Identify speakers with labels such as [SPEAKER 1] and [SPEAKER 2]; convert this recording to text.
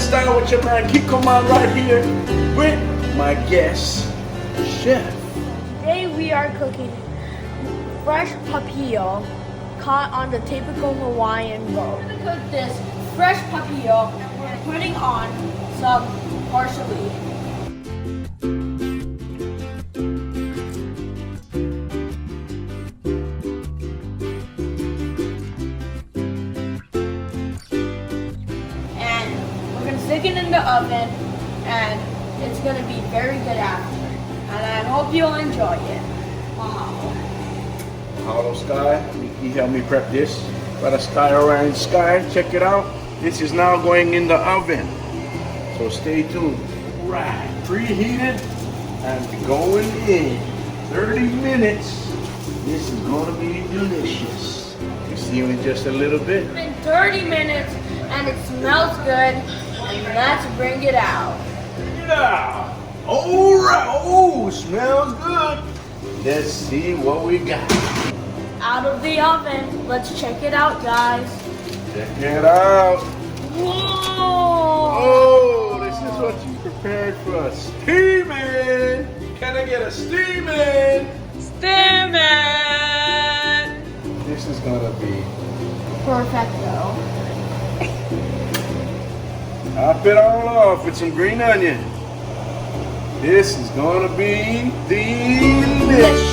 [SPEAKER 1] style with your man Kikomon right here with my guest, Chef.
[SPEAKER 2] Today we are cooking fresh papio caught on the typical Hawaiian boat. We're gonna cook this fresh papio and we're putting on some parsley. And we're gonna stick it in the oven and it's gonna be very good after. And I hope you'll enjoy it. Wow.
[SPEAKER 1] Hollow Sky, he helped me prep this. Got a Sky Orion Sky, check it out. This is now going in the oven. So stay tuned. Right, preheated and going in. 30 minutes. This is gonna be delicious. You see him in just a little bit.
[SPEAKER 2] It's been 30 minutes and it smells good. And let's bring it out.
[SPEAKER 1] Yeah. All right. Oh, smells good. Let's see what we got.
[SPEAKER 2] Out of the oven. Let's check it out, guys.
[SPEAKER 1] Check it out.
[SPEAKER 2] Whoa!
[SPEAKER 1] Oh, this is what you prepared for us. Steaming. Can I get a steaming?
[SPEAKER 2] Steaming!
[SPEAKER 1] This is gonna be.
[SPEAKER 2] Perfecto.
[SPEAKER 1] Top it all off with some green onion. This is gonna be delicious.